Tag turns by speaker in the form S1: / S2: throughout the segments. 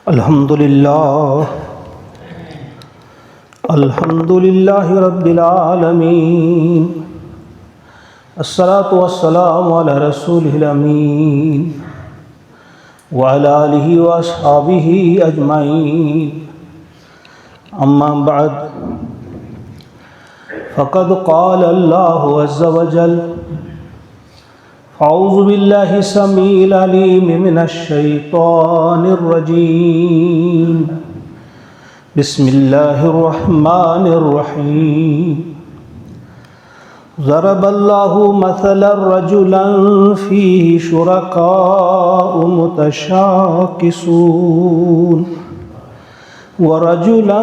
S1: الحمد للہ رب العالمین، الصلاة والسلام علی رسولہ الامین وعلی آلہ واصحابہ اجمعین، اما بعد فقد قال اللہ عز وجل: اعوذ باللہ السمیع العلیم من الشیطان الرجیم، بسم اللہ الرحمن الرحیم۔ ضرب اللہ مثلا رجلا فیہ شرکاء متشاکسون ورجلا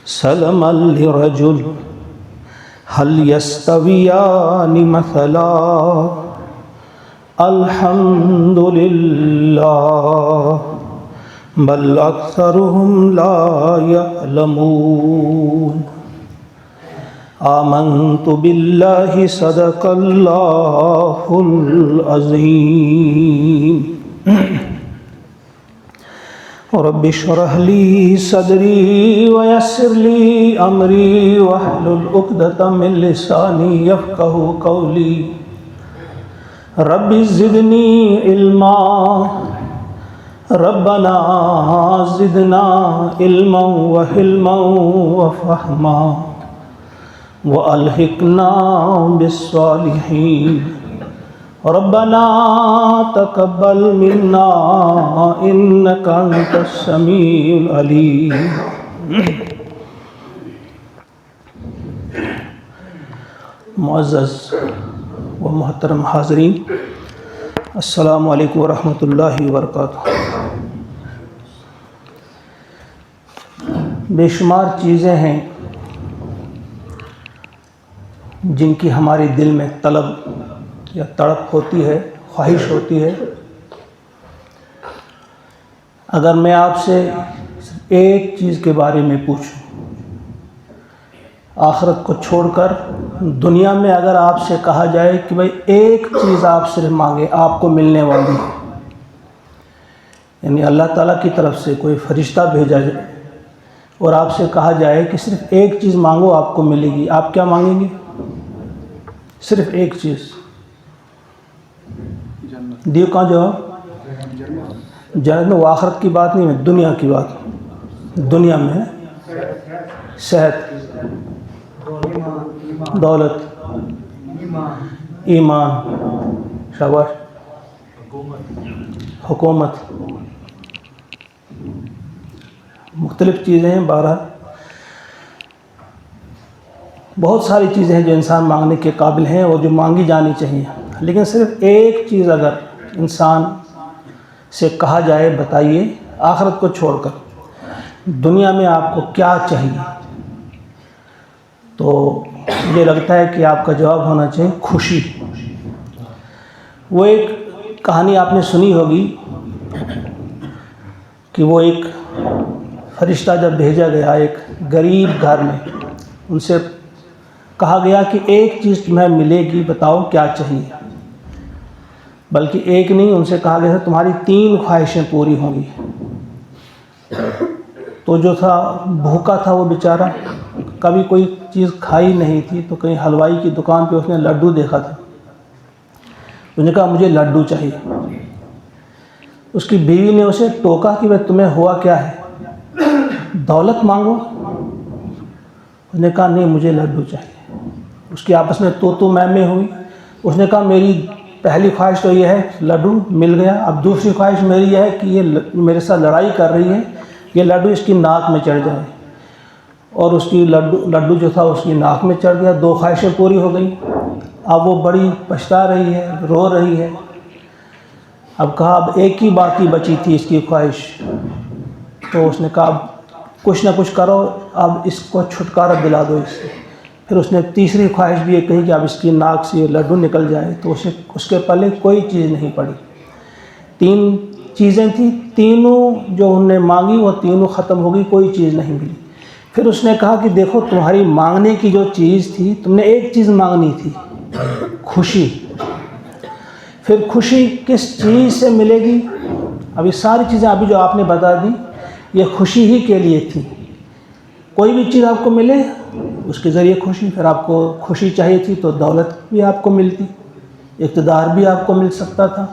S1: سلما لرجل هل يستويان مثلا الحمد للہ بل اکثرهم لا يعلمون۔ آمنت باللہ صدق اللہ العظیم۔ رب اشرح لی صدری ویسر لی امری واحلل عقدۃ من لسانی یفقہوا قولی۔ رب زدنی علما، ربنا زدنا علما وحلما وفہما وألحقنا بالصالحین۔ ربنا تقبل منا انک انت السمیع العلیم۔ معزز و محترم حاضرین، السلام علیکم ورحمۃ اللہ وبرکاتہ۔ بے شمار چیزیں ہیں جن کی ہمارے دل میں طلب یا تڑپ ہوتی ہے، خواہش ہوتی ہے۔ اگر میں آپ سے ایک چیز کے بارے میں پوچھوں، آخرت کو چھوڑ کر دنیا میں اگر آپ سے کہا جائے کہ بھائی ایک چیز آپ صرف مانگے، آپ کو ملنے والی ہے، یعنی اللہ تعالیٰ کی طرف سے کوئی فرشتہ بھیجا جائے اور آپ سے کہا جائے کہ صرف ایک چیز مانگو آپ کو ملے گی، آپ کیا مانگیں گے؟ صرف ایک چیز۔ دیو کہاں جواب؟ جنت میں۔ وہ آخرت کی بات نہیں ہے، دنیا کی بات۔ دنیا میں صحت، دولت، ایمان، شاباش، حکومت، مختلف چیزیں ہیں۔ بہرحال بہت ساری چیزیں ہیں جو انسان مانگنے کے قابل ہیں اور جو مانگی جانی چاہیے، لیکن صرف ایک چیز اگر انسان سے کہا جائے بتائیے آخرت کو چھوڑ کر دنیا میں آپ کو کیا چاہیے، تو مجھے لگتا ہے کہ آپ کا جواب ہونا چاہیے خوشی۔ وہ ایک کہانی آپ نے سنی ہوگی کہ وہ ایک فرشتہ جب بھیجا گیا ایک غریب گھر میں، ان سے کہا گیا کہ ایک چیز تمہیں ملے گی، بتاؤ کیا چاہیے۔ بلکہ ایک نہیں، ان سے کہا گیا تمہاری 3 خواہشیں پوری ہوں گی۔ تو جو تھا بھوکا تھا وہ بیچارہ، کبھی کوئی چیز کھائی نہیں تھی، تو کہیں حلوائی کی دکان پہ اس نے لڈو دیکھا تھا، اس نے کہا مجھے لڈو چاہیے۔ اس کی بیوی نے اسے ٹوکا کہ بھائی تمہیں ہوا کیا ہے، دولت مانگو؟ اس نے کہا نہیں، مجھے لڈو چاہیے۔ اس کی آپس میں تو میں ہوئی۔ اس نے کہا میری پہلی خواہش تو یہ ہے لڈو مل گیا، اب دوسری خواہش میری یہ ہے کہ یہ میرے ساتھ لڑائی کر رہی ہے، یہ لڈو اس کی ناک میں چڑھ جائے۔ اور اس کی لڈو جو تھا اس کی ناک میں چڑھ گیا، 2 خواہشیں پوری ہو گئیں۔ اب وہ بڑی پچھتا رہی ہے، رو رہی ہے۔ اب کہا اب ایک ہی باقی بچی تھی اس کی خواہش، تو اس نے کہا اب کچھ نہ کچھ کرو، اب اس کو چھٹکارا دلا دو اس سے۔ پھر اس نے تیسری خواہش بھی یہ کہی کہ اب اس کی ناک سے یہ لڈو نکل جائے، تو اس کے پلے کوئی چیز نہیں پڑی۔ 3 چیزیں تھیں، تینوں جو انہوں نے مانگی وہ تینوں ختم ہو گئی، کوئی چیز نہیں ملی۔ پھر اس نے کہا کہ دیکھو تمہاری مانگنے کی جو چیز تھی، تم نے ایک چیز مانگنی تھی، خوشی۔ پھر خوشی کس چیز سے ملے گی؟ اب یہ ساری چیزیں ابھی جو آپ نے بتا دی یہ خوشی ہی کے لیے تھی. کوئی بھی چیز آپ کو ملے اس کے ذریعے خوشی، پھر آپ کو خوشی چاہیے تھی تو دولت بھی آپ کو ملتی، اقتدار بھی آپ کو مل سکتا تھا،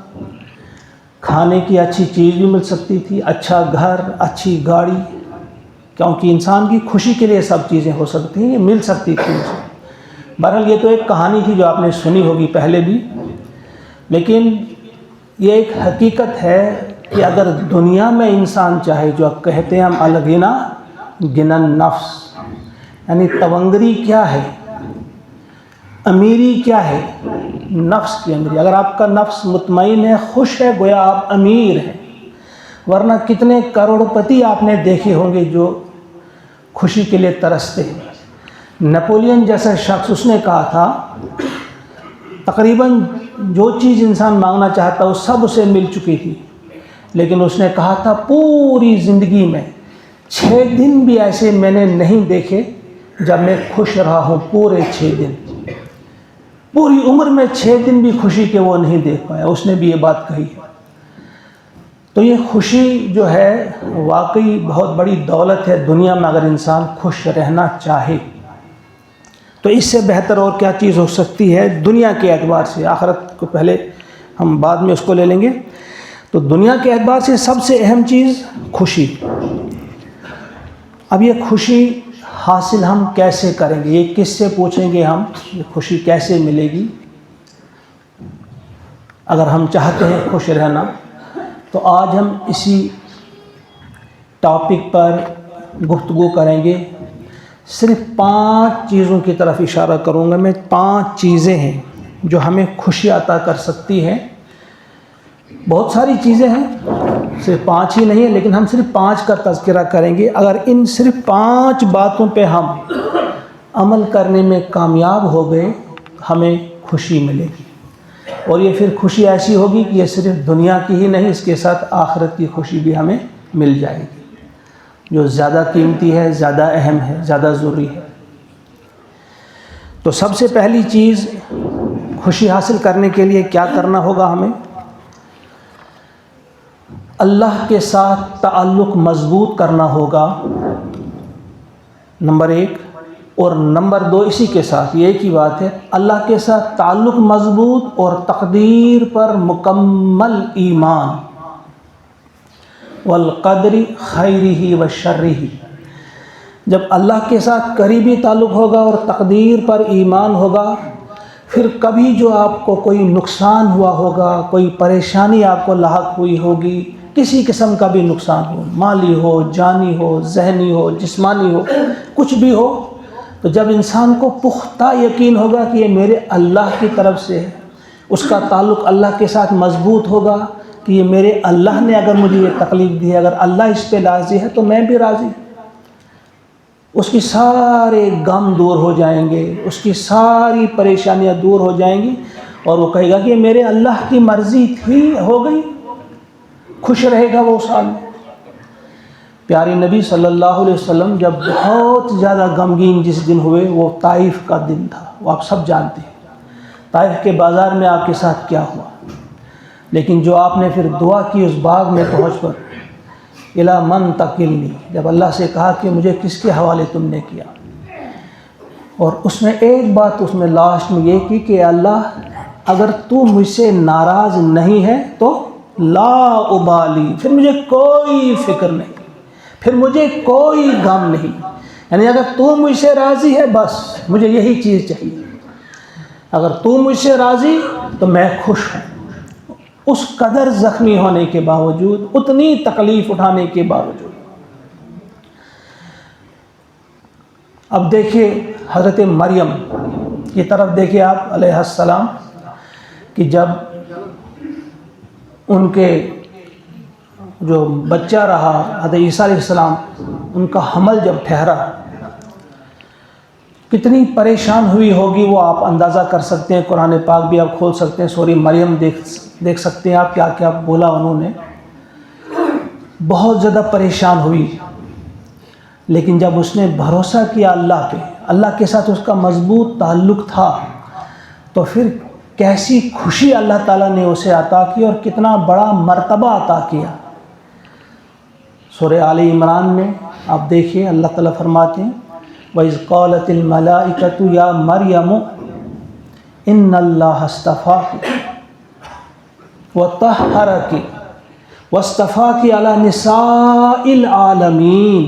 S1: کھانے کی اچھی چیز بھی مل سکتی تھی، اچھا گھر، اچھی گاڑی، کیونکہ انسان کی خوشی کے لیے سب چیزیں ہو سکتی ہیں، یہ مل سکتی تھی. بہرحال یہ تو ایک کہانی تھی جو آپ نے سنی ہوگی پہلے بھی، لیکن یہ ایک حقیقت ہے کہ اگر دنیا میں انسان چاہے، جو کہتے ہیں ہم الغنا غنى النفس، یعنی تونگری کیا ہے، امیری کیا ہے، نفس کی امیری. اگر آپ کا نفس مطمئن ہے، خوش ہے، گویا آپ امیر ہیں. ورنہ کتنے کروڑ پتی آپ نے دیکھے ہوں گے جو خوشی کے لیے ترستے ہیں. نپولین جیسا شخص، اس نے کہا تھا تقریباً جو چیز انسان مانگنا چاہتا وہ سب اسے مل چکی تھی، لیکن اس نے کہا تھا پوری زندگی میں 6 دن بھی ایسے میں نے نہیں دیکھے جب میں خوش رہا ہوں. پورے 6 دن، پوری عمر میں 6 دن بھی خوشی کے وہ نہیں دیکھ پایا. اس نے بھی یہ بات کہی ہے. تو یہ خوشی جو ہے واقعی بہت بڑی دولت ہے دنیا میں، اگر انسان خوش رہنا چاہے تو اس سے بہتر اور کیا چیز ہو سکتی ہے دنیا کے اعتبار سے. آخرت کو پہلے ہم بعد میں اس کو لے لیں گے. تو دنیا کے اعتبار سے سب سے اہم چیز خوشی. اب یہ خوشی حاصل ہم کیسے کریں گے، یہ کس سے پوچھیں گے ہم، یہ خوشی کیسے ملے گی؟ اگر ہم چاہتے ہیں خوش رہنا تو آج ہم اسی ٹاپک پر گفتگو کریں گے. صرف 5 چیزوں کی طرف اشارہ کروں گا میں. 5 چیزیں ہیں جو ہمیں خوشی عطا کر سکتی ہیں. بہت ساری چیزیں ہیں، صرف 5 ہی نہیں ہے، لیکن ہم صرف 5 کا تذکرہ کریں گے. اگر ان صرف 5 باتوں پہ ہم عمل کرنے میں کامیاب ہو گئے، ہمیں خوشی ملے گی. اور یہ پھر خوشی ایسی ہوگی کہ یہ صرف دنیا کی ہی نہیں، اس کے ساتھ آخرت کی خوشی بھی ہمیں مل جائے گی، جو زیادہ قیمتی ہے، زیادہ اہم ہے، زیادہ ضروری ہے. تو سب سے پہلی چیز، خوشی حاصل کرنے کے لیے کیا کرنا ہوگا ہمیں؟ اللہ کے ساتھ تعلق مضبوط کرنا ہوگا، نمبر 1. اور نمبر 2 اسی کے ساتھ یہ ایک ہی بات ہے، اللہ کے ساتھ تعلق مضبوط اور تقدیر پر مکمل ایمان، والقدر خیرہ و شرہ. جب اللہ کے ساتھ قریبی تعلق ہوگا اور تقدیر پر ایمان ہوگا، پھر کبھی جو آپ کو کوئی نقصان ہوا ہوگا، کوئی پریشانی آپ کو لاحق ہوئی ہوگی، کسی قسم کا بھی نقصان ہو، مالی ہو، جانی ہو، ذہنی ہو، جسمانی ہو، کچھ بھی ہو، تو جب انسان کو پختہ یقین ہوگا کہ یہ میرے اللہ کی طرف سے ہے، اس کا تعلق اللہ کے ساتھ مضبوط ہوگا کہ یہ میرے اللہ نے اگر مجھے یہ تکلیف دی ہے، اگر اللہ اس پہ راضی ہے تو میں بھی راضی. اس کی سارے غم دور ہو جائیں گے، اس کی ساری پریشانیاں دور ہو جائیں گی، اور وہ کہے گا کہ یہ میرے اللہ کی مرضی تھی، ہو گئی. خوش رہے گا وہ اس حال میں. پیارے نبی صلی اللہ علیہ وسلم جب بہت زیادہ غمگین جس دن ہوئے، وہ طائف کا دن تھا، وہ آپ سب جانتے ہیں. طائف کے بازار میں آپ کے ساتھ کیا ہوا، لیکن جو آپ نے پھر دعا کی اس باغ میں پہنچ کر، الی من تکلنی، جب اللہ سے کہا کہ مجھے کس کے حوالے تم نے کیا، اور اس میں ایک بات اس میں لاسٹ میں یہ کی کہ اللہ اگر تو مجھ سے ناراض نہیں ہے تو لا ابالی، پھر مجھے کوئی فکر نہیں، پھر مجھے کوئی غم نہیں. یعنی اگر تو مجھ سے راضی ہے بس مجھے یہی چیز چاہیے، اگر تو مجھ سے راضی تو میں خوش ہوں. اس قدر زخمی ہونے کے باوجود، اتنی تکلیف اٹھانے کے باوجود. اب دیکھیے حضرت مریم کی طرف دیکھیے آپ علیہ السلام، کہ جب ان کے جو بچہ رہا حضرت عیسیٰ علیہ السلام، ان کا حمل جب ٹھہرا، کتنی پریشان ہوئی ہوگی وہ آپ اندازہ کر سکتے ہیں. قرآن پاک بھی آپ کھول سکتے ہیں، سورہ مریم دیکھ سکتے ہیں آپ کیا کیا بولا انہوں نے. بہت زیادہ پریشان ہوئی، لیکن جب اس نے بھروسہ کیا اللہ پہ، اللہ کے ساتھ اس کا مضبوط تعلق تھا، تو پھر کیسی خوشی اللہ تعالیٰ نے اسے عطا کی اور کتنا بڑا مرتبہ عطا کیا. سورہ آل عمران میں آپ دیکھیے اللہ تعالیٰ فرماتے ہیں وَإِذْ قَالَتِ الْمَلَائِكَةُ يَا مَرْيَمُ إِنَّ اللَّهَ اصْطَفَاكِ وَطَهَّرَكِ وَاصْطَفَاكِ عَلَى نِسَاءِ الْعَالَمِينَ۔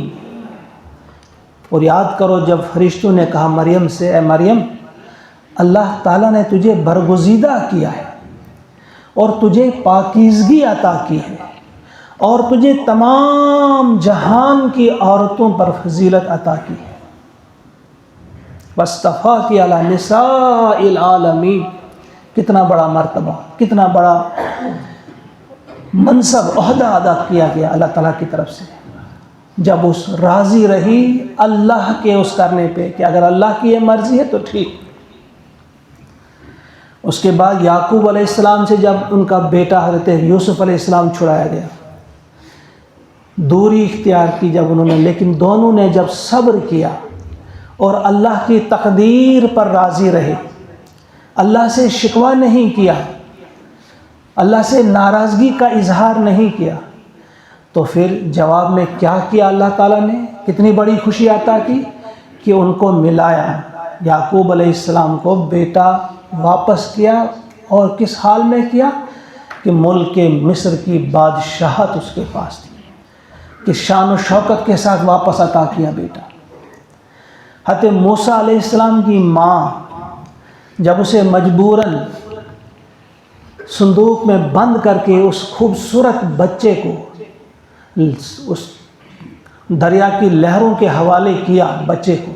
S1: اور یاد کرو جب فرشتوں نے کہا مریم سے، اے مریم اللہ تعالیٰ نے تجھے برگزیدہ کیا ہے اور تجھے پاکیزگی عطا کی ہے اور تجھے تمام جہان کی عورتوں پر فضیلت عطا کی ہے۔ وَاصْطَفَاكِ عَلَى نِسَاءِ الْعَالَمِينَ، کتنا بڑا مرتبہ، کتنا بڑا منصب، عہدہ ادا کیا گیا اللہ تعالیٰ کی طرف سے، جب اس راضی رہی اللہ کے اس کرنے پہ کہ اگر اللہ کی یہ مرضی ہے تو ٹھیک۔ اس کے بعد یعقوب علیہ السلام سے جب ان کا بیٹا حضرت یوسف علیہ السلام چھڑایا گیا، دوری اختیار کی جب انہوں نے، لیکن دونوں نے جب صبر کیا اور اللہ کی تقدیر پر راضی رہے، اللہ سے شکوہ نہیں کیا، اللہ سے ناراضگی کا اظہار نہیں کیا، تو پھر جواب میں کیا کیا اللہ تعالیٰ نے؟ کتنی بڑی خوشی عطا کی کہ ان کو ملایا، یعقوب علیہ السلام کو بیٹا واپس کیا، اور کس حال میں کیا کہ ملک مصر کی بادشاہت اس کے پاس تھی، کہ شان و شوکت کے ساتھ واپس عطا کیا بیٹا۔ حضرت موسیٰ علیہ السلام کی ماں جب اسے مجبوراً صندوق میں بند کر کے اس خوبصورت بچے کو اس دریا کی لہروں کے حوالے کیا، بچے کو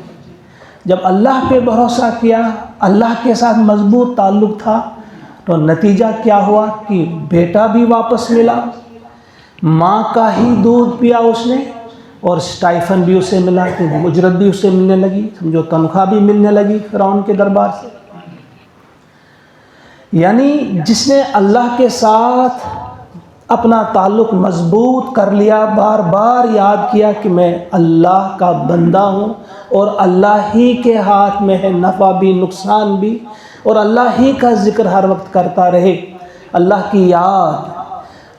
S1: جب اللہ پہ بھروسہ کیا، اللہ کے ساتھ مضبوط تعلق تھا، تو نتیجہ کیا ہوا کہ بیٹا بھی واپس ملا، ماں کا ہی دودھ پیا اس نے، اور اسٹائفن بھی اسے ملا، کہ اجرت بھی اسے ملنے لگی، سمجھو تنخواہ بھی ملنے لگی فرعون کے دربار سے۔ یعنی جس نے اللہ کے ساتھ اپنا تعلق مضبوط کر لیا، بار بار یاد کیا کہ میں اللہ کا بندہ ہوں اور اللہ ہی کے ہاتھ میں ہے نفع بھی نقصان بھی، اور اللہ ہی کا ذکر ہر وقت کرتا رہے، اللہ کی یاد،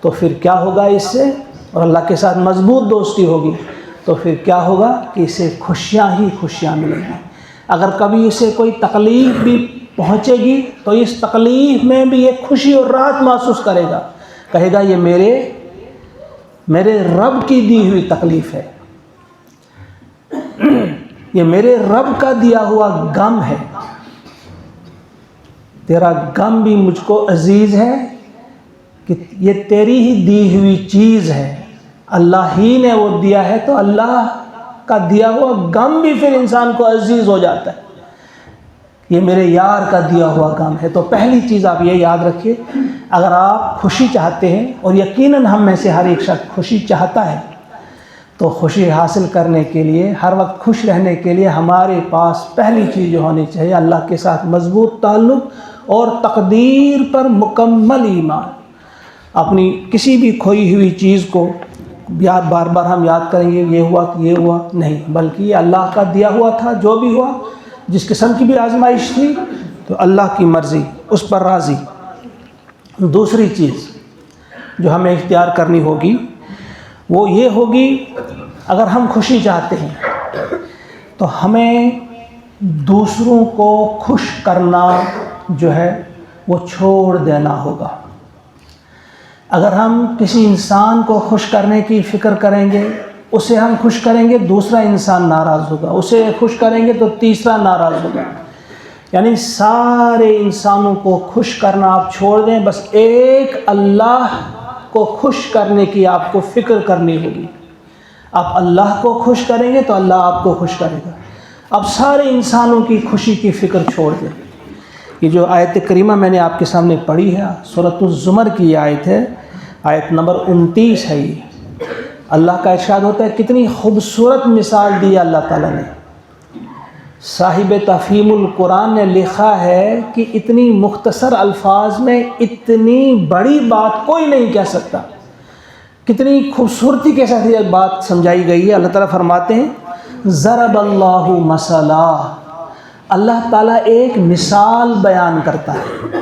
S1: تو پھر کیا ہوگا اس سے؟ اور اللہ کے ساتھ مضبوط دوستی ہوگی تو پھر کیا ہوگا کہ اسے خوشیاں ہی خوشیاں ملیں گی۔ اگر کبھی اسے کوئی تکلیف بھی پہنچے گی تو اس تکلیف میں بھی ایک خوشی اور راحت محسوس کرے گا، کہے گا یہ میرے رب کی دی ہوئی تکلیف ہے، یہ میرے رب کا دیا ہوا غم ہے، تیرا غم بھی مجھ کو عزیز ہے کہ یہ تیری ہی دی ہوئی چیز ہے، اللہ ہی نے وہ دیا ہے، تو اللہ کا دیا ہوا غم بھی پھر انسان کو عزیز ہو جاتا ہے، یہ میرے یار کا دیا ہوا غم ہے۔ تو پہلی چیز آپ یہ یاد رکھیے، اگر آپ خوشی چاہتے ہیں، اور یقیناً ہم میں سے ہر ایک شخص خوشی چاہتا ہے، تو خوشی حاصل کرنے کے لیے، ہر وقت خوش رہنے کے لیے ہمارے پاس پہلی چیز جو ہونی چاہیے اللہ کے ساتھ مضبوط تعلق اور تقدیر پر مکمل ایمان۔ اپنی کسی بھی کھوئی ہوئی چیز کو بار بار ہم یاد کریں گے یہ ہوا کہ یہ ہوا نہیں، بلکہ یہ اللہ کا دیا ہوا تھا، جو بھی ہوا، جس قسم کی بھی آزمائش تھی، تو اللہ کی مرضی، اس پر راضی۔ دوسری چیز جو ہمیں اختیار کرنی ہوگی وہ یہ ہوگی، اگر ہم خوشی چاہتے ہیں تو ہمیں دوسروں کو خوش کرنا جو ہے وہ چھوڑ دینا ہوگا۔ اگر ہم کسی انسان کو خوش کرنے کی فکر کریں گے، اسے ہم خوش کریں گے، دوسرا انسان ناراض ہوگا، اسے خوش کریں گے تو تیسرا ناراض ہوگا، یعنی سارے انسانوں کو خوش کرنا آپ چھوڑ دیں، بس ایک اللہ کو خوش کرنے کی آپ کو فکر کرنی ہوگی۔ آپ اللہ کو خوش کریں گے تو اللہ آپ کو خوش کرے گا۔ اب سارے انسانوں کی خوشی کی فکر چھوڑ دیں۔ یہ جو آیت کریمہ میں نے آپ کے سامنے پڑھی ہے، سورۃ الزمر کی یہ آیت ہے، آیت نمبر 29 ہے۔ یہ اللہ کا ارشاد ہوتا ہے، کتنی خوبصورت مثال دی اللہ تعالیٰ نے۔ صاحب تفہیم القرآن نے لکھا ہے کہ اتنی مختصر الفاظ میں اتنی بڑی بات کوئی نہیں کہہ سکتا، کتنی خوبصورتی کے ساتھ یہ بات سمجھائی گئی ہے۔ اللہ تعالیٰ فرماتے ہیں، ضرب اللہ مثلا، اللہ تعالیٰ ایک مثال بیان کرتا ہے۔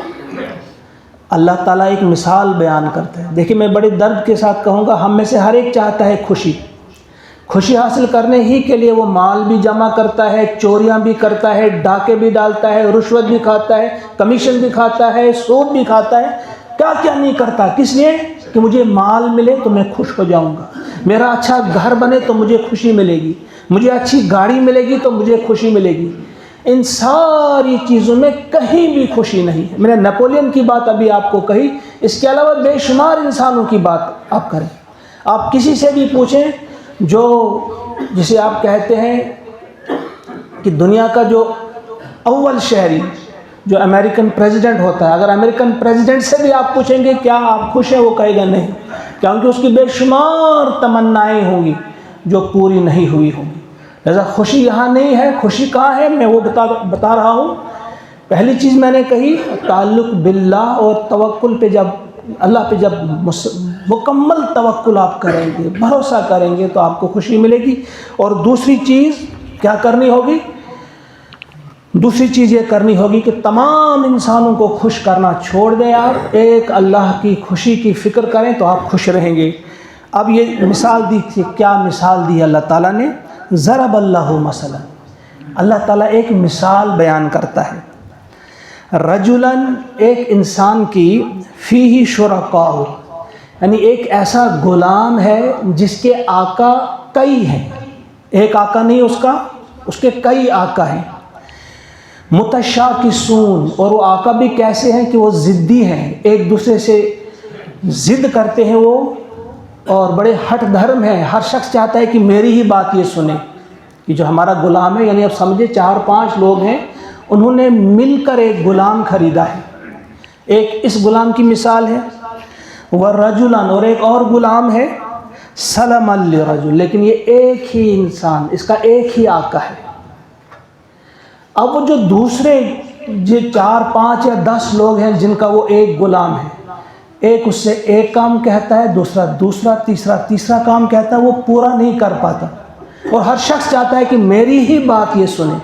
S1: اللہ تعالیٰ ایک مثال بیان کرتا ہے. دیکھیں میں بڑے درد کے ساتھ کہوں گا، ہم میں سے ہر ایک چاہتا ہے خوشی حاصل کرنے ہی کے لیے وہ مال بھی جمع کرتا ہے، چوریاں بھی کرتا ہے، ڈاکے بھی ڈالتا ہے، رشوت بھی کھاتا ہے، کمیشن بھی کھاتا ہے، سود بھی کھاتا ہے، کیا کیا نہیں کرتا. کس لیے؟ کہ مجھے مال ملے تو میں خوش ہو جاؤں گا، میرا اچھا گھر بنے تو مجھے خوشی ملے گی، مجھے اچھی گاڑی ملے گی تو مجھے خوشی ملے گی. ان ساری چیزوں میں کہیں بھی خوشی نہیں ہے. میں نے نپولین کی بات ابھی آپ کو کہی، اس کے علاوہ بے شمار انسانوں کی بات آپ کریں. آپ کسی سے بھی پوچھیں جو جسے آپ کہتے ہیں کہ دنیا کا جو اول شہری جو امریکن پریزیڈنٹ ہوتا ہے، اگر امریکن پریزیڈنٹ سے بھی آپ پوچھیں گے کیا آپ خوش ہیں، وہ کہے گا نہیں، کیونکہ اس کی بے شمار تمنائیں ہوں گی جو پوری نہیں ہوئی ہوں گی. لہذا خوشی یہاں نہیں ہے. خوشی کہاں ہے؟ میں وہ بتا رہا ہوں. پہلی چیز میں نے کہی تعلق باللہ اور توکل پہ، جب اللہ پہ جب مکمل توکل آپ کریں گے، بھروسہ کریں گے تو آپ کو خوشی ملے گی. اور دوسری چیز کیا کرنی ہوگی؟ دوسری چیز یہ کرنی ہوگی کہ تمام انسانوں کو خوش کرنا چھوڑ دیں. آپ ایک اللہ کی خوشی کی فکر کریں تو آپ خوش رہیں گے. اب یہ مثال دی تھی، کیا مثال دی اللہ تعالیٰ نے؟ ضرب اللہ مثلا، اللہ تعالیٰ ایک مثال بیان کرتا ہے. رجلاً، ایک انسان کی، فیہ شرکاء، یعنی ایک ایسا غلام ہے جس کے آقا کئی ہیں. ایک آقا نہیں اس کے کئی آقا ہیں. متشاکسون، اور وہ آقا بھی کیسے ہیں کہ وہ ضدی ہیں، ایک دوسرے سے ضد کرتے ہیں وہ، اور بڑے ہٹ دھرم ہیں. ہر شخص چاہتا ہے کہ میری ہی بات یہ سنے. کہ جو ہمارا غلام ہے، یعنی اب سمجھے 4-5 لوگ ہیں، انہوں نے مل کر ایک غلام خریدا ہے. ایک اس غلام کی مثال ہے. وَرَجُلًا، اور ایک اور غلام ہے، سَلَمًا لِرَجُلٍ، لیکن یہ ایک ہی انسان، اس کا ایک ہی آقا ہے. اب وہ جو دوسرے 4-5 یا 10 لوگ ہیں جن کا وہ ایک غلام ہے، ایک اس سے ایک کام کہتا ہے، دوسرا تیسرا کام کہتا ہے، وہ پورا نہیں کر پاتا. اور ہر شخص چاہتا ہے کہ میری ہی بات یہ سنے.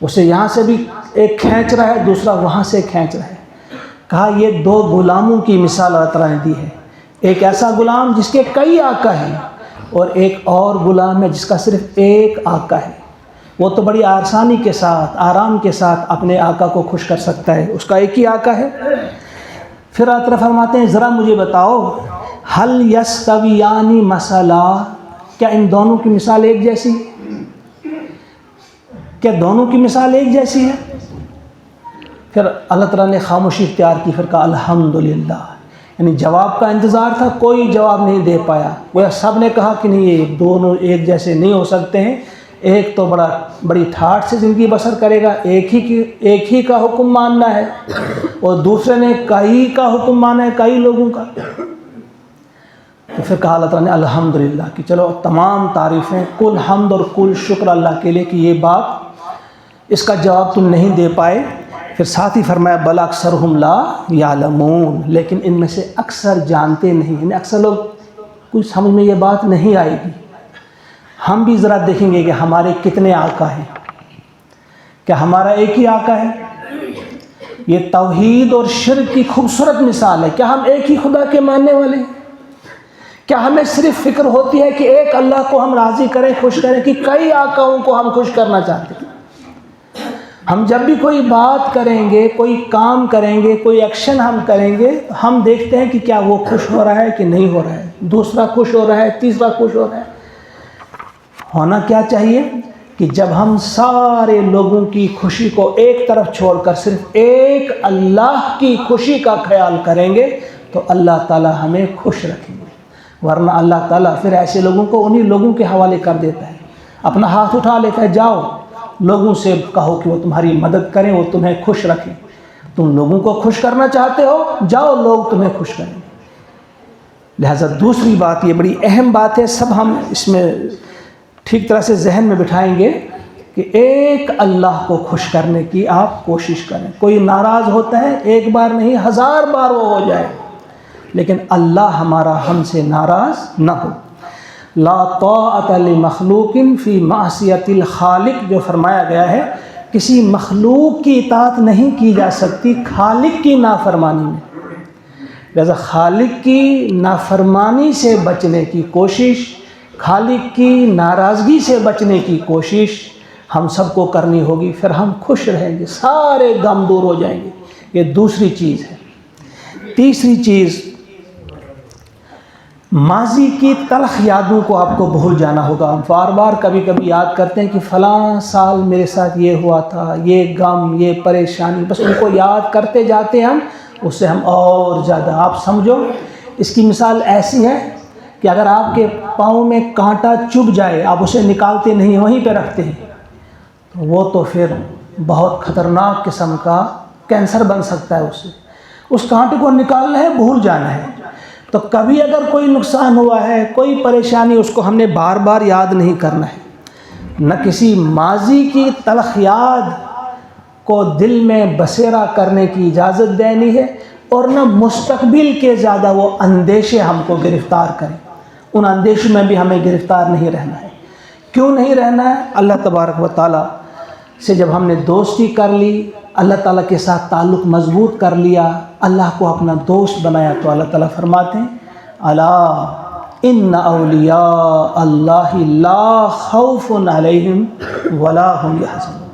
S1: اسے یہاں سے بھی ایک کھینچ رہا ہے، دوسرا وہاں سے کھینچ رہا ہے. کہا یہ 2 غلاموں کی مثال اللہ تعالیٰ نے دی ہے. ایک ایسا غلام جس کے کئی آقا ہیں، اور ایک اور غلام ہے جس کا صرف ایک آقا ہے. وہ تو بڑی آسانی کے ساتھ، آرام کے ساتھ اپنے آقا کو خوش کر سکتا ہے، اس کا ایک ہی آقا ہے. پھر اللہ تعالیٰ فرماتے ہیں ذرا مجھے بتاؤ، هل یستویان مثلا، کیا ان دونوں کی مثال ایک جیسی ہے؟ کیا دونوں کی مثال ایک جیسی ہے؟ پھر اللہ تعالیٰ نے خاموشی اختیار کی، پھر کہا الحمدللہ. یعنی جواب کا انتظار تھا، کوئی جواب نہیں دے پایا. وہ سب نے کہا کہ نہیں، یہ دونوں ایک جیسے نہیں ہو سکتے ہیں. ایک تو بڑی ٹھاٹھ سے زندگی بسر کرے گا، ایک ہی کا حکم ماننا ہے، اور دوسرے نے کئی کا حکم ماننا ہے، کئی لوگوں کا. تو پھر کہا اللہ تعالیٰ نے الحمدللہ، کہ چلو تمام تعریفیں، کل حمد اور کل شکر اللہ کے لیے کہ یہ بات، اس کا جواب تم نہیں دے پائے. پھر ساتھ ہی فرمایا بل اکثرہم لا یعلمون، لیکن ان میں سے اکثر جانتے نہیں. یعنی اکثر لوگ کچھ سمجھ میں یہ بات نہیں آئے گی. ہم بھی ذرا دیکھیں گے کہ ہمارے کتنے آقا ہیں. کیا ہمارا ایک ہی آقا ہے؟ یہ توحید اور شرک کی خوبصورت مثال ہے. کیا ہم ایک ہی خدا کے ماننے والے ہیں؟ کیا ہمیں صرف فکر ہوتی ہے کہ ایک اللہ کو ہم راضی کریں، خوش کریں، کہ کئی آقاؤں کو ہم خوش کرنا چاہتے ہیں؟ ہم جب بھی کوئی بات کریں گے، کوئی کام کریں گے، کوئی ایکشن ہم کریں گے، ہم دیکھتے ہیں کہ کیا وہ خوش ہو رہا ہے کہ نہیں ہو رہا ہے، دوسرا خوش ہو رہا ہے، تیسرا خوش ہو رہا ہے. ہونا کیا چاہیے کہ جب ہم سارے لوگوں کی خوشی کو ایک طرف چھوڑ کر صرف ایک اللہ کی خوشی کا خیال کریں گے تو اللہ تعالیٰ ہمیں خوش رکھیں گے. ورنہ اللہ تعالیٰ پھر ایسے لوگوں کو انہی لوگوں کے حوالے کر دیتا ہے، اپنا ہاتھ اٹھا لیتا ہے، جاؤ لوگوں سے کہو کہ وہ تمہاری مدد کریں، وہ تمہیں خوش رکھیں. تم لوگوں کو خوش کرنا چاہتے ہو، جاؤ لوگ تمہیں خوش کریں. لہذا دوسری بات، یہ بڑی اہم بات ہے، سب ہم اس میں ٹھیک طرح سے ذہن میں بٹھائیں گے کہ ایک اللہ کو خوش کرنے کی آپ کوشش کریں. کوئی ناراض ہوتا ہے، ایک بار نہیں 1000 بار وہ ہو جائے، لیکن اللہ ہمارا ہم سے ناراض نہ ہو. لا طاعۃ لمخلوق فی معصیۃ الخالق، جو فرمایا گیا ہے کسی مخلوق کی اطاعت نہیں کی جا سکتی خالق کی نافرمانی میں. لہذا خالق کی نافرمانی سے بچنے کی کوشش، خالق کی ناراضگی سے بچنے کی کوشش ہم سب کو کرنی ہوگی. پھر ہم خوش رہیں گے، سارے غم دور ہو جائیں گے. یہ دوسری چیز ہے. تیسری چیز، ماضی کی تلخ یادوں کو آپ کو بھول جانا ہوگا. ہم بار بار کبھی کبھی یاد کرتے ہیں کہ فلاں سال میرے ساتھ یہ ہوا تھا، یہ غم، یہ پریشانی، بس ان کو یاد کرتے جاتے ہیں ہم، اس سے ہم اور زیادہ. آپ سمجھو اس کی مثال ایسی ہے کہ اگر آپ کے پاؤں میں کانٹا چبھ جائے، آپ اسے نکالتے نہیں، وہیں پہ رکھتے ہیں، تو وہ تو پھر بہت خطرناک قسم کا کینسر بن سکتا ہے. اس کانٹے کو نکالنا ہے، بھول جانا ہے. تو کبھی اگر کوئی نقصان ہوا ہے، کوئی پریشانی، اس کو ہم نے بار بار یاد نہیں کرنا ہے. نہ کسی ماضی کی تلخ یاد کو دل میں بسیرا کرنے کی اجازت دینی ہے، اور نہ مستقبل کے زیادہ وہ اندیشے ہم کو گرفتار کریں. ان اندیشوں میں بھی ہمیں گرفتار نہیں رہنا ہے. کیوں نہیں رہنا ہے؟ اللہ تبارک و تعالیٰ سے جب ہم نے دوستی کر لی، اللہ تعالیٰ کے ساتھ تعلق مضبوط کر لیا، اللہ کو اپنا دوست بنایا، تو اللہ تعالیٰ فرماتے ہیں الا ان اولیاء اللہ لا خوف علیہم ولا هم یحزنون.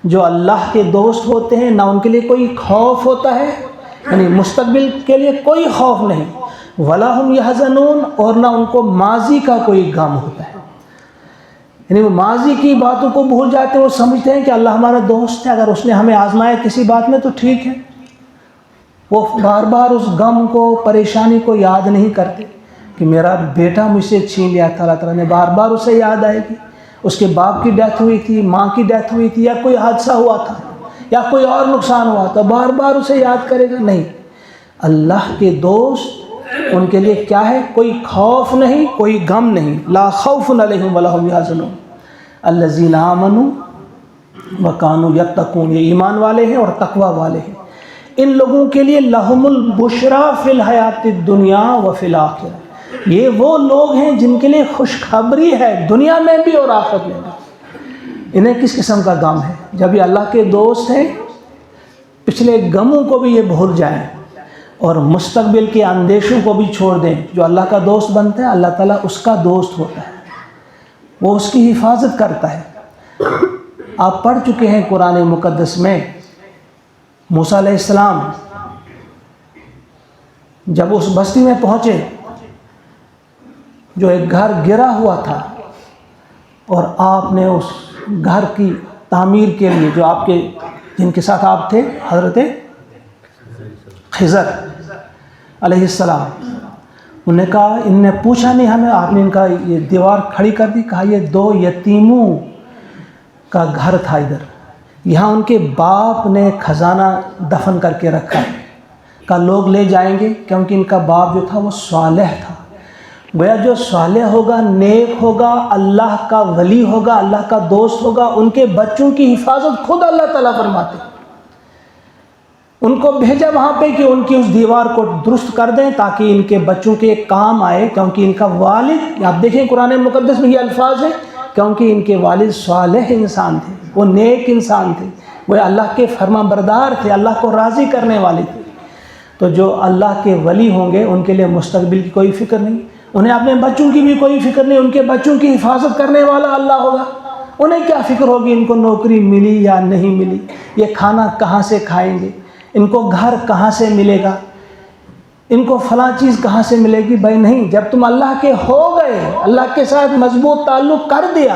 S1: جو اللہ کے دوست ہوتے ہیں، نہ ان کے لیے کوئی خوف ہوتا ہے، یعنی مستقبل کے لیے کوئی خوف نہیں، ولا هم یحزنون، اور نہ ان کو ماضی کا کوئی غم ہوتا ہے. یعنی وہ ماضی کی باتوں کو بھول جاتے ہیں. وہ سمجھتے ہیں کہ اللہ ہمارا دوست ہے، اگر اس نے ہمیں آزمایا کسی بات میں تو ٹھیک ہے. وہ بار بار اس غم کو، پریشانی کو یاد نہیں کرتے کہ میرا بیٹا مجھ سے چھین لیا تھا. اللہ تعالیٰ نے بار بار اسے یاد آئے گی، اس کے باپ کی ڈیتھ ہوئی تھی، ماں کی ڈیتھ ہوئی تھی، یا کوئی حادثہ ہوا تھا، یا کوئی اور نقصان ہوا تھا، بار بار اسے یاد کرے گا. نہیں، اللہ کے دوست، ان کے لیے کیا ہے؟ کوئی خوف نہیں، کوئی غم نہیں. لا خوف علیہم ولا هم یحزنون الذین آمنوا وکانوا یتقون. یہ ایمان والے ہیں اور تقوی والے ہیں. ان لوگوں کے لیے لہم البشریٰ فی الحیات الدنیا وفی الآخرہ. یہ وہ لوگ ہیں جن کے لیے خوشخبری ہے دنیا میں بھی اور آخرت میں بھی. انہیں کس قسم کا غم ہے؟ جب یہ اللہ کے دوست ہیں، پچھلے غموں کو بھی یہ بھول جائیں اور مستقبل کے اندیشوں کو بھی چھوڑ دیں. جو اللہ کا دوست بنتا ہے، اللہ تعالیٰ اس کا دوست ہوتا ہے، وہ اس کی حفاظت کرتا ہے. آپ پڑھ چکے ہیں قرآن مقدس میں، موسیٰ علیہ السلام جب اس بستی میں پہنچے جو ایک گھر گرا ہوا تھا، اور آپ نے اس گھر کی تعمیر کے لیے، جو آپ کے جن کے ساتھ آپ تھے، حضرت خضر علیہ السلام، انہوں نے کہا، ان نے پوچھا نہیں ہمیں، آپ نے ان کا یہ دیوار کھڑی کر دی. کہا یہ 2 یتیموں کا گھر تھا ادھر، یہاں ان کے باپ نے خزانہ دفن کر کے رکھا ہے. کہا لوگ لے جائیں گے، کیونکہ ان کا باپ جو تھا وہ صالح تھا. گویا جو صالح ہوگا، نیک ہوگا، اللہ کا ولی ہوگا، اللہ کا دوست ہوگا، ان کے بچوں کی حفاظت خود اللہ تعالیٰ فرماتے ہیں. ان کو بھیجا وہاں پہ کہ ان کی اس دیوار کو درست کر دیں تاکہ ان کے بچوں کے کام آئے، کیونکہ ان کا والد، آپ دیکھیں قرآن مقدس میں یہ الفاظ ہیں، کیونکہ ان کے والد صالح انسان تھے، وہ نیک انسان تھے، وہ اللہ کے فرما بردار تھے، اللہ کو راضی کرنے والے تھے. تو جو اللہ کے ولی ہوں گے، ان کے لیے مستقبل کی کوئی فکر نہیں، انہیں اپنے بچوں کی بھی کوئی فکر نہیں. ان کے بچوں کی حفاظت کرنے والا اللہ ہوگا. انہیں کیا فکر ہوگی ان کو نوکری ملی یا نہیں ملی، یہ کھانا کہاں سے کھائیں گے، ان کو گھر کہاں سے ملے گا، ان کو فلاں چیز کہاں سے ملے گی. بھائی نہیں، جب تم اللہ کے ہو گئے، اللہ کے ساتھ مضبوط تعلق کر دیا،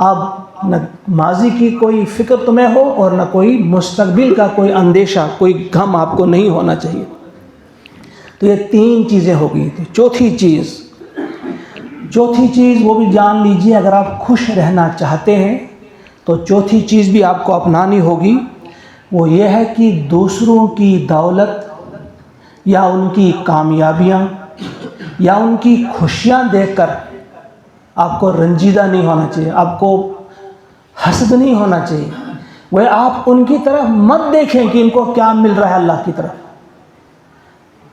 S1: اب نہ ماضی کی کوئی فکر تمہیں ہو اور نہ کوئی مستقبل کا کوئی اندیشہ، کوئی غم آپ کو نہیں ہونا چاہیے. تو یہ 3 چیزیں ہو گئی تھیں. چوتھی چیز وہ بھی جان لیجئے، اگر آپ خوش رہنا چاہتے ہیں تو چوتھی چیز بھی آپ کو اپنانی ہوگی. وہ یہ ہے کہ دوسروں کی دولت یا ان کی کامیابیاں یا ان کی خوشیاں دیکھ کر آپ کو رنجیدہ نہیں ہونا چاہیے، آپ کو حسد نہیں ہونا چاہیے. وہ آپ ان کی طرف مت دیکھیں کہ ان کو کیا مل رہا ہے اللہ کی طرف.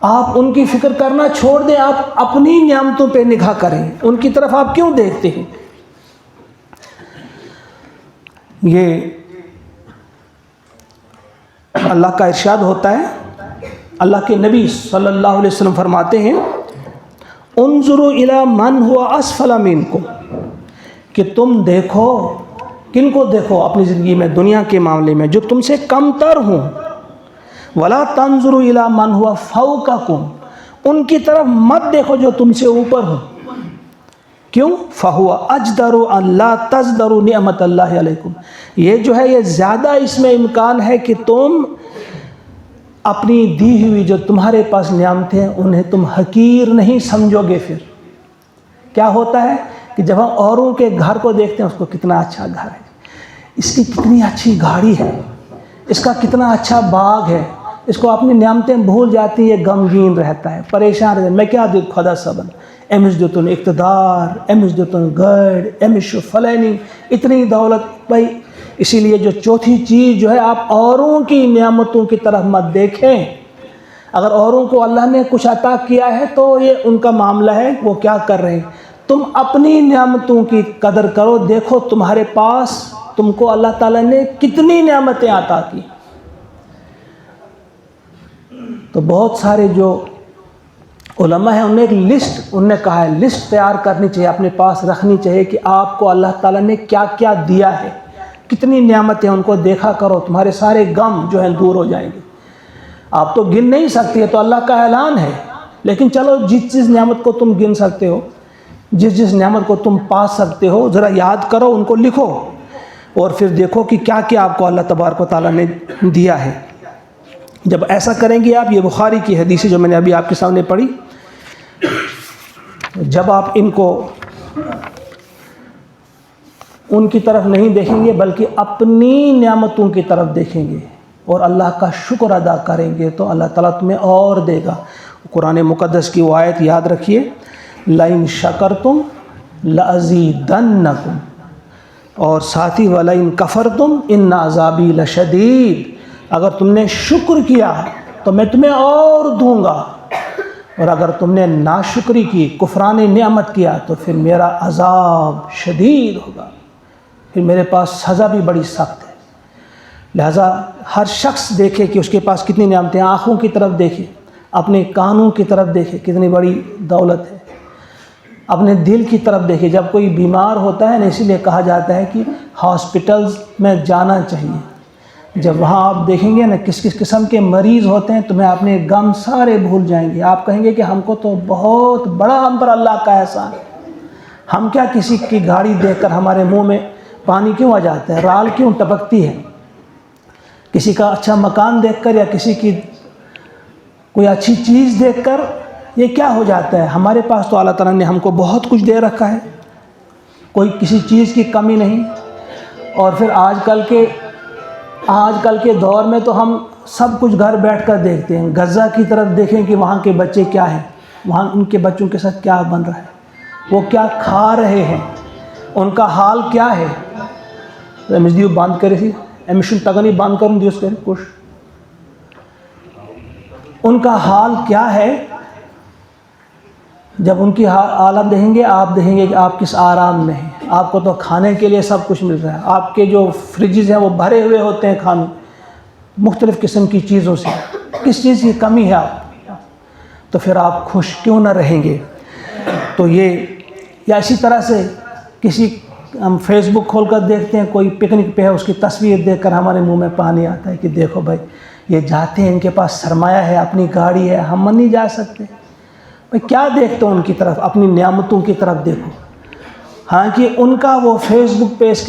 S1: آپ ان کی فکر کرنا چھوڑ دیں، آپ اپنی نعمتوں پہ نگاہ کریں. ان کی طرف آپ کیوں دیکھتے ہیں؟ یہ اللہ کا ارشاد ہوتا ہے، اللہ کے نبی صلی اللہ علیہ وسلم فرماتے ہیں انظروا الی من هو اسفل منکم، کہ تم دیکھو، کن کو دیکھو اپنی زندگی میں، دنیا کے معاملے میں، جو تم سے کم تر ہوں، ولا تنظروا الی من هو فوقکم، ان کی طرف مت دیکھو جو تم سے اوپر ہوں، کیوں؟ فہو اجدر ان لا تزدروا نعمت اللہ علیکم، یہ جو ہے یہ زیادہ اس میں امکان ہے کہ تم اپنی دی ہوئی جو تمہارے پاس نعمتیں ہیں انہیں تم حقیر نہیں سمجھو گے۔ پھر کیا ہوتا ہے کہ جب ہم اوروں کے گھر کو دیکھتے ہیں، اس کو کتنا اچھا گھر ہے، اس کی کتنی اچھی گاڑی ہے، اس کا کتنا اچھا باغ ہے، اس کو اپنی نعمتیں بھول جاتی ہے، غمگین رہتا ہے، پریشان رہتا ہے، میں کیا دوں خدا صبر، امس دیتن اقتدار، امس دیتن گڑ، امس فلانی اتنی دولت۔ بھائی اسی لیے جو چوتھی چیز جو ہے، آپ اوروں کی نعمتوں کی طرف مت دیکھیں۔ اگر اوروں کو اللہ نے کچھ عطا کیا ہے تو یہ ان کا معاملہ ہے، وہ کیا کر رہے ہیں، تم اپنی نعمتوں کی قدر کرو، دیکھو تمہارے پاس تم کو اللہ تعالیٰ نے کتنی نعمتیں عطا کی۔ تو بہت سارے جو علماء ہیں، انہوں نے ایک لسٹ، انہوں نے کہا ہے لسٹ تیار کرنی چاہیے، اپنے پاس رکھنی چاہیے کہ آپ کو اللہ تعالیٰ نے کیا کیا دیا ہے، کتنی نعمتیں، ان کو دیکھا کرو، تمہارے سارے غم جو ہیں دور ہو جائیں گے۔ آپ تو گن نہیں سکتے، تو اللہ کا اعلان ہے، لیکن چلو جس نعمت کو تم گن سکتے ہو، جس نعمت کو تم پا سکتے ہو، ذرا یاد کرو، ان کو لکھو، اور پھر دیکھو کہ کیا کیا آپ کو اللہ تبارک و تعالیٰ نے دیا ہے۔ جب ایسا کریں گے آپ، یہ بخاری کی حدیث جو میں نے ابھی آپ کے سامنے پڑھی، جب آپ ان کو ان کی طرف نہیں دیکھیں گے بلکہ اپنی نعمتوں کی طرف دیکھیں گے اور اللہ کا شکر ادا کریں گے، تو اللہ تعالیٰ تمہیں اور دے گا۔ قرآن مقدس کی وہ آیت یاد رکھیے، لَإِن شَكَرْتُمْ لَأَزِيدَنَّكُمْ، اور ساتھی وَلَئِن كَفَرْتُمْ إِنَّ عَذَابِي لَشَدِيدٌ، اگر تم نے شکر کیا تو میں تمہیں اور دوں گا، اور اگر تم نے ناشکری کی، کفران نعمت کیا، تو پھر میرا عذاب شدید ہوگا، پھر میرے پاس سزا بھی بڑی سخت ہے۔ لہٰذا ہر شخص دیکھے کہ اس کے پاس کتنی نعمتیں، آنکھوں کی طرف دیکھے، اپنے کانوں کی طرف دیکھے، کتنی بڑی دولت ہے، اپنے دل کی طرف دیکھے۔ جب کوئی بیمار ہوتا ہے نا، اسی لیے کہا جاتا ہے کہ ہاسپٹلز میں جانا چاہیے۔ جب وہاں آپ دیکھیں گے نا کس کس قسم کے مریض ہوتے ہیں، تمہیں اپنے غم سارے بھول جائیں گے، آپ کہیں گے کہ ہم کو تو بہت بڑا ہم پر اللہ کا احسان ہے، ہم کیا کسی کی گاڑی دیکھ کر ہمارے منہ میں پانی کیوں آ جاتا ہے، رال کیوں ٹپکتی ہے، کسی کا اچھا مکان دیکھ کر یا کسی کی کوئی اچھی چیز دیکھ کر یہ کیا ہو جاتا ہے۔ ہمارے پاس تو اللہ تعالیٰ نے ہم کو بہت کچھ دے رکھا ہے، کوئی کسی چیز کی کمی نہیں۔ اور پھر آج کل کے دور میں تو ہم سب کچھ گھر بیٹھ کر دیکھتے ہیں۔ غزہ کی طرف دیکھیں کہ وہاں کے بچے کیا ہیں، وہاں ان کے بچوں کے ساتھ کیا بن رہا ہے، وہ کیا کھا رہے ہیں، ان کا حال کیا ہے۔ دیو بند کرے تھی ایمیشن تگنی بند کروں دیوس کرے کچھ، ان کا حال کیا ہے۔ جب ان کی حالت دیکھیں گے، آپ دیکھیں گے کہ آپ کس آرام میں ہیں۔ آپ کو تو کھانے کے لیے سب کچھ مل رہا ہے، آپ کے جو فریجز ہیں وہ بھرے ہوئے ہوتے ہیں کھانے مختلف قسم کی چیزوں سے، کس چیز کی کمی ہے آپ، تو پھر آپ خوش کیوں نہ رہیں گے۔ تو یہ یا اسی طرح سے کسی ہم فیس بک کھول کر دیکھتے ہیں، کوئی پکنک پہ ہے، اس کی تصویر دیکھ کر ہمارے منہ میں پانی آتا ہے کہ دیکھو بھائی یہ جاتے ہیں، ان کے پاس سرمایہ ہے، اپنی گاڑی ہے، ہم نہیں جا سکتے۔ بھائی کیا دیکھتے ہو ان کی طرف، اپنی نعمتوں کی طرف دیکھو۔ ہاں کہ ان کا وہ فیس بک پہ اس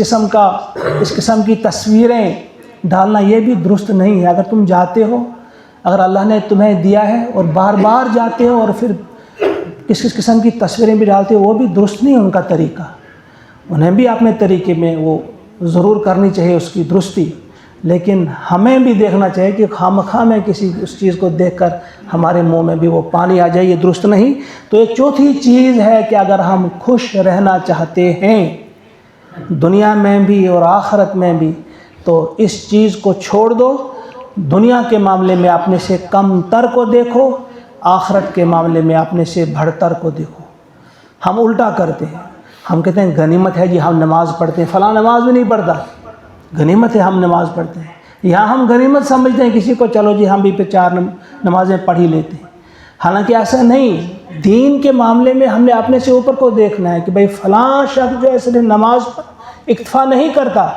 S1: قسم کی تصویریں ڈالنا یہ بھی درست نہیں ہے۔ اگر تم جاتے ہو، اگر اللہ نے تمہیں دیا ہے اور بار بار جاتے ہو اور پھر کس قسم کی تصویریں بھی ڈالتے ہو، وہ بھی درست نہیں ہے ان کا طریقہ۔ انہیں بھی اپنے طریقے میں وہ ضرور کرنی چاہیے اس کی درستی، لیکن ہمیں بھی دیکھنا چاہیے کہ خواہ میں کسی اس چیز کو دیکھ کر ہمارے منہ میں بھی وہ پانی آ جائے، یہ درست نہیں۔ تو یہ چوتھی چیز ہے کہ اگر ہم خوش رہنا چاہتے ہیں دنیا میں بھی اور آخرت میں بھی، تو اس چیز کو چھوڑ دو، دنیا کے معاملے میں اپنے سے کم تر کو دیکھو، آخرت کے معاملے میں اپنے سے بڑھ تر کو دیکھو۔ ہم الٹا کرتے ہیں، ہم کہتے ہیں غنیمت ہے جی ہم نماز پڑھتے ہیں، فلاں نماز بھی نہیں پڑھتا، غنیمت ہے ہم نماز پڑھتے ہیں، یہاں ہم غنیمت سمجھتے ہیں کسی کو، چلو جی ہم بھی پھر 4 نمازیں پڑھ ہی لیتے ہیں، حالانکہ ایسا نہیں۔ دین کے معاملے میں ہم نے اپنے سے اوپر کو دیکھنا ہے کہ بھئی فلاں شخص جو ہے صرف نماز پر اکتفا نہیں کرتا،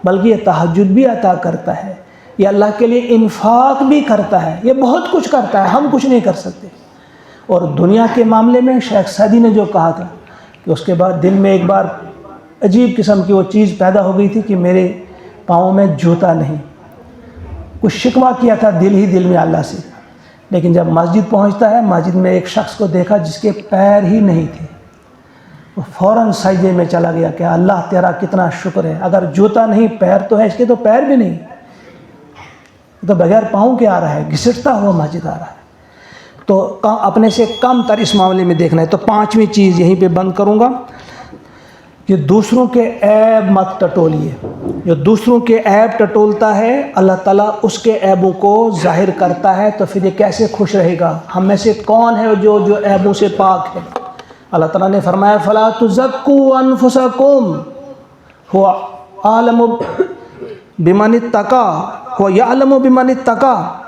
S1: بلکہ یہ تہجد بھی عطا کرتا ہے، یہ اللہ کے لیے انفاق بھی کرتا ہے، یہ بہت کچھ کرتا ہے، ہم کچھ نہیں کر سکتے۔ اور دنیا کے معاملے میں شیخ سعدی نے جو کہا تھا کہ اس کے بعد دل میں ایک بار عجیب قسم کی وہ چیز پیدا ہو گئی تھی کہ میرے پاؤں میں جوتا نہیں، کچھ شکوہ کیا تھا دل ہی دل میں اللہ سے، لیکن جب مسجد پہنچتا ہے، مسجد میں ایک شخص کو دیکھا جس کے پیر ہی نہیں تھے، وہ فوراً سجدے میں چلا گیا کہ اللہ تیرا کتنا شکر ہے، اگر جوتا نہیں پیر تو ہے، اس کے تو پیر بھی نہیں، تو بغیر پاؤں کے آ رہا ہے، گھسٹتا ہوا مسجد آ رہا ہے۔ تو اپنے سے کم تر اس معاملے میں دیکھنا ہے۔ تو 5ویں چیز یہیں پہ بند کروں گا کہ دوسروں کے عیب مت ٹٹولیے۔ جو دوسروں کے عیب ٹٹولتا ہے، اللہ تعالیٰ اس کے عیبوں کو ظاہر کرتا ہے، تو پھر یہ کیسے خوش رہے گا؟ ہم میں سے کون ہے جو عیبوں سے پاک ہے؟ اللہ تعالیٰ نے فرمایا فَلَا تُزَكُّوا أَنفُسَكُمْ هُوَ أَعْلَمُ بِمَنِ اتَّقَىٰ هُوَ يَعْلَمُ بِمَنِ اتَّقَىٰ۔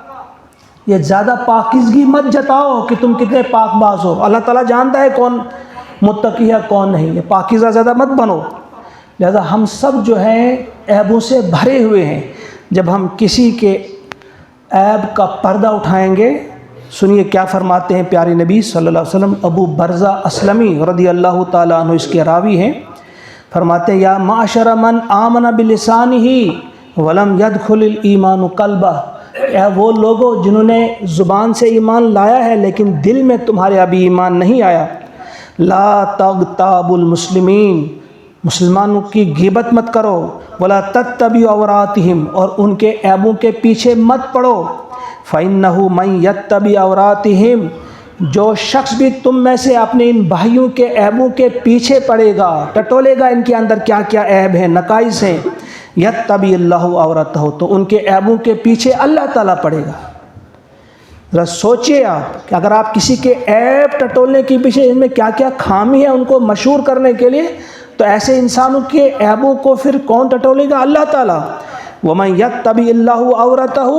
S1: یہ زیادہ پاکیزگی مت جتاؤ کہ تم کتنے پاک باز ہو، اللہ تعالیٰ جانتا ہے کون متقی ہے کون نہیں، یہ پاکیزہ زیادہ مت بنو۔ لہذا ہم سب جو ہیں عیبوں سے بھرے ہوئے ہیں۔ جب ہم کسی کے عیب کا پردہ اٹھائیں گے، سنیے کیا فرماتے ہیں پیارے نبی صلی اللہ علیہ وسلم۔ ابو برزہ اسلمی رضی اللہ تعالیٰ عنہ اس کے راوی ہیں، فرماتے ہیں یا معاشر من آمن بلسانہ ولم يدخل الایمان قلبہ، اے وہ لوگوں جنہوں نے زبان سے ایمان لایا ہے لیکن دل میں تمہارے ابھی ایمان نہیں آیا، لا تغتابوا المسلمین، مسلمانوں کی غیبت مت کرو، ولا تتبعوا عوراتہم، اور ان کے عیبوں کے پیچھے مت پڑو، فإنہ من یتبع عوراتہم، جو شخص بھی تم میں سے اپنے ان بھائیوں کے عیبوں کے پیچھے پڑے گا، ٹٹولے گا ان کے اندر کیا کیا عیب ہیں، نقائص ہیں، یتبع اللہ عورتہ، تو ان کے عیبوں کے پیچھے اللہ تعالیٰ پڑے گا۔ ذرا سوچئے آپ کہ اگر آپ کسی کے عیب ٹٹولنے کے پیچھے ان میں کیا کیا خامی ہے ان کو مشہور کرنے کے لیے، تو ایسے انسانوں کے عیبوں کو پھر کون ٹٹولے گا؟ اللہ تعالیٰ۔ وَمَن يَتَّبِعِ اللَّهُ عَوْرَتَهُ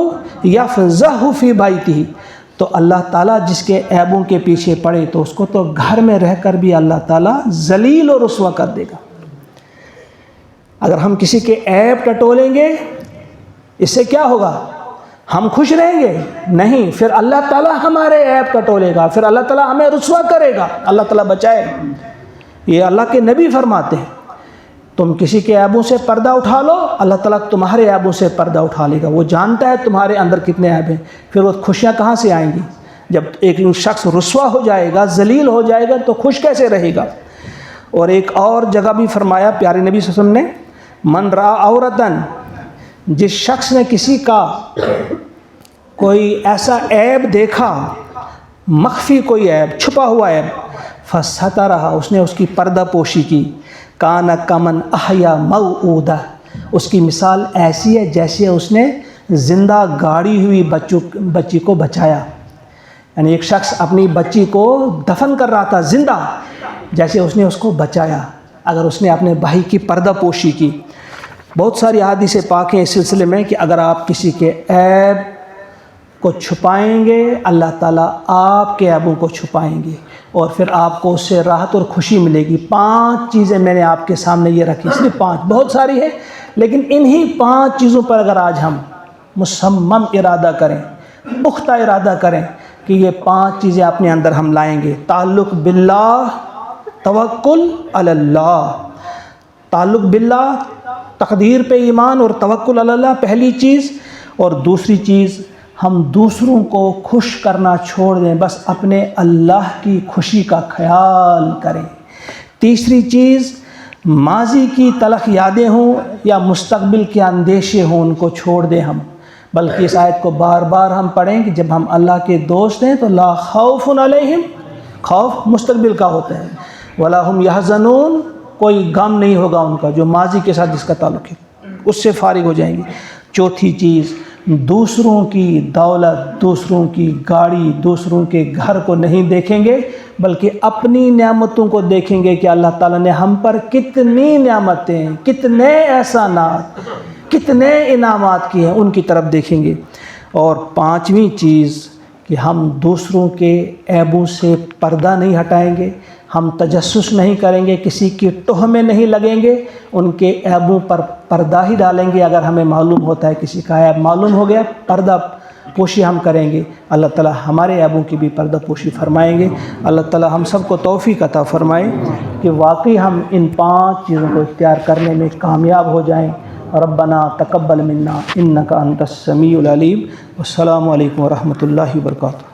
S1: يَفْضَحْهُ فِي بَيْتِهِ، تو اللہ تعالیٰ جس کے عیبوں کے پیچھے پڑے تو اس کو تو گھر میں رہ کر بھی اللہ تعالیٰ ذلیل اور رسوا کر دے گا۔ اگر ہم کسی کے عیب ٹٹولیں گے، اس سے کیا ہوگا؟ ہم خوش رہیں گے؟ نہیں، پھر اللہ تعالیٰ ہمارے عیب ٹٹولے گا، پھر اللہ تعالیٰ ہمیں رسوا کرے گا، اللہ تعالیٰ بچائے۔ یہ اللہ کے نبی فرماتے ہیں تم کسی کے عیبوں سے پردہ اٹھا لو، اللہ تعالیٰ تمہارے عیبوں سے پردہ اٹھا لے گا، وہ جانتا ہے تمہارے اندر کتنے عیب ہیں۔ پھر وہ خوشیاں کہاں سے آئیں گی؟ جب ایک شخص رسوا ہو جائے گا، ذلیل ہو جائے گا، تو خوش کیسے رہے گا؟ اور ایک اور جگہ بھی فرمایا پیارے نبی صلی اللہ علیہ وسلم نے من را عورتن، جس شخص نے کسی کا کوئی ایسا عیب دیکھا، مخفی کوئی عیب، چھپا ہوا عیب، فسترہا، اس نے اس کی پردہ پوشی کی، کان کمن احیا موعودہ، اس کی مثال ایسی ہے جیسے اس نے زندہ گاڑی ہوئی بچی کو بچایا۔ یعنی ایک شخص اپنی بچی کو دفن کر رہا تھا زندہ، جیسے اس نے اس کو بچایا اگر اس نے اپنے بھائی کی پردہ پوشی کی۔ بہت ساری احادیث پاک ہیں اس سلسلے میں کہ اگر آپ کسی کے عیب کو چھپائیں گے، اللہ تعالیٰ آپ کے عیبوں کو چھپائیں گے اور پھر آپ کو اس سے راحت اور خوشی ملے گی۔ 5 چیزیں میں نے آپ کے سامنے یہ رکھی، صرف 5، بہت ساری ہیں لیکن انہی 5 چیزوں پر اگر آج ہم مصمم ارادہ کریں، پختہ ارادہ کریں کہ یہ 5 چیزیں اپنے اندر ہم لائیں گے۔ تعلق باللہ، توکل علی اللہ، تعلق باللہ، تقدیر پہ ایمان اور توکل علی اللہ پہلی چیز، اور دوسری چیز ہم دوسروں کو خوش کرنا چھوڑ دیں، بس اپنے اللہ کی خوشی کا خیال کریں۔ تیسری چیز ماضی کی تلخ یادیں ہوں یا مستقبل کے اندیشے ہوں، ان کو چھوڑ دیں ہم، بلکہ اس آیت کو بار بار ہم پڑھیں کہ جب ہم اللہ کے دوست ہیں تو لا خوف علیہم، خوف مستقبل کا ہوتا ہے، ولا ہم یحزنون، کوئی غم نہیں ہوگا ان کا جو ماضی کے ساتھ جس کا تعلق ہے، اس سے فارغ ہو جائیں گے۔ چوتھی چیز دوسروں کی دولت، دوسروں کی گاڑی، دوسروں کے گھر کو نہیں دیکھیں گے بلکہ اپنی نعمتوں کو دیکھیں گے کہ اللہ تعالیٰ نے ہم پر کتنی نعمتیں، کتنے احسانات، کتنے انعامات کیے ہیں ان کی طرف دیکھیں گے۔ اور پانچویں چیز کہ ہم دوسروں کے عیبوں سے پردہ نہیں ہٹائیں گے، ہم تجسس نہیں کریں گے، کسی کی ٹوہ میں نہیں لگیں گے، ان کے عیبوں پر پردہ ہی ڈالیں گے۔ اگر ہمیں معلوم ہوتا ہے کسی کا عیب معلوم ہو گیا، پردہ پوشی ہم کریں گے۔ اللہ تعالی ہمارے عیبوں کی بھی پردہ پوشی فرمائیں گے۔ اللہ تعالی ہم سب کو توفیق عطا فرمائے کہ واقعی ہم ان 5 چیزوں کو اختیار کرنے میں کامیاب ہو جائیں۔ ربنا تقبل منا انک انت السمیع العلیم۔ والسلام علیکم ورحمۃ اللہ وبرکاتہ۔